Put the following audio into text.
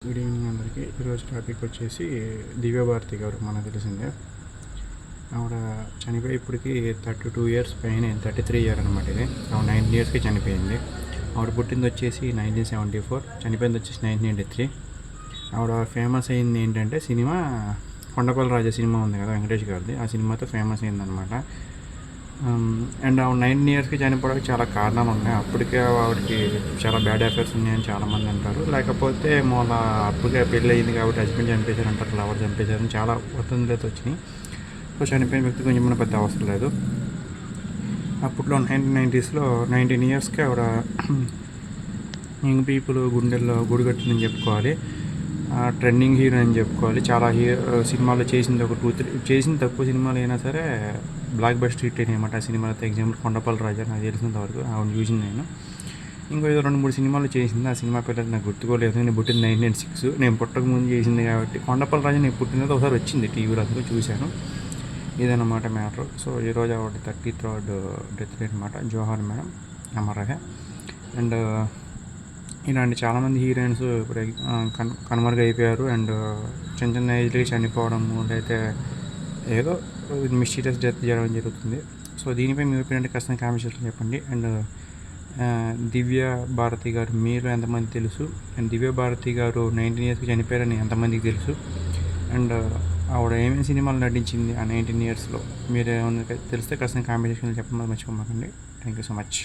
Good evening అందరికీ. ఈరోజు topic వచ్చేసి దివ్యభారతి గారు మనకు తెలిసిందే. ఆవిడ చనిపోయి ఇప్పటికి 32 ఇయర్స్ పైన, 33 ఇయర్ అనమాట. ఇది ఆవిడ 19 ఇయర్స్కి చనిపోయింది. ఆవిడ పుట్టింది వచ్చేసి 1974, చనిపోయింది వచ్చేసి 1983. ఆవిడ ఫేమస్ అయింది ఏంటంటే సినిమా కొండపల్లి రాజా సినిమా ఉంది కదా, వెంకటేష్ గారిది. ఆ సినిమాతో ఫేమస్ అయిందనమాట. అండ్ ఆవిడ 19 ఇయర్స్కి చనిపోవడానికి చాలా కారణాలు ఉన్నాయి. అప్పటికే ఆవిడకి చాలా బ్యాడ్ అఫేర్స్ ఉన్నాయని చాలామంది అంటారు. లేకపోతే అప్పటికే పెళ్ళి అయింది కాబట్టి హస్బెండ్ చంపేశారు అంటారు, లవర్ చంపేశారని చాలా వదంతులు వచ్చినాయి. సో చనిపోయిన వ్యక్తి కొంచెం మన పెద్ద అవసరం లేదు. అప్పట్లో 1990స్లో 19 ఇయర్స్కి ఆవిడ యంగ్ పీపుల్ గుండెల్లో గుడి కట్టిందని చెప్పుకోవాలి. ట్రెండింగ్ హీరో అని చెప్పుకోవాలి. చాలా సినిమాల్లో చేసింది ఒక 2-3 చేసిన తక్కువ సినిమాలు అయినా సరే బ్లాక్ బస్టర్ హిట్ అనమాట. ఆ సినిమాలతో ఎగ్జాంపుల్ కొండపల్లి రాజా నాకు తెలిసినంత వరకు ఆవిడ చూసింది నేను. ఇంకో ఏదో 2-3 సినిమాలు చేసింది. ఆ సినిమా పేరు నాకు గుర్తుకోలేదు. నేను పుట్టింది 1996, నేను పుట్టక ముందు చేసింది కాబట్టి. కొండపల్లి రాజా నేను పుట్టినది ఒకసారి వచ్చింది టీవీలో, అందుకు చూశాను. ఇదన్నమాట మ్యాటర్. సో ఈరోజు ఆవిడ 33rd డెత్ డే అనమాట. జోహార్ మేడం, అమరహే. అండ్ ఇలాంటి చాలామంది హీరోయిన్స్ ఇప్పుడు కనుమరుగైపోయారు. అండ్ చిన్న చిన్న ఏజ్లకి చనిపోవడము, లేకపోతే ఏదో మిస్టీరియస్ డెత్ జరగడం జరుగుతుంది. సో దీనిపై మీ ఒపీనియన్ ఖచ్చితంగా కామెంట్ సెక్షన్లో చెప్పండి. అండ్ దివ్య భారతి గారు మీరు ఎంతమంది తెలుసు? అండ్ దివ్య భారతి గారు 19 ఇయర్స్కి చనిపోయారని ఎంతమందికి తెలుసు? అండ్ ఆవిడ ఏమేమి సినిమాలు నటించింది ఆ 19 ఇయర్స్లో మీరు ఏమైనా తెలిస్తే ఖచ్చితంగా కామెంట్ సెక్షన్లో చెప్పమని మర్చిపోమాకండి. Thank you so much.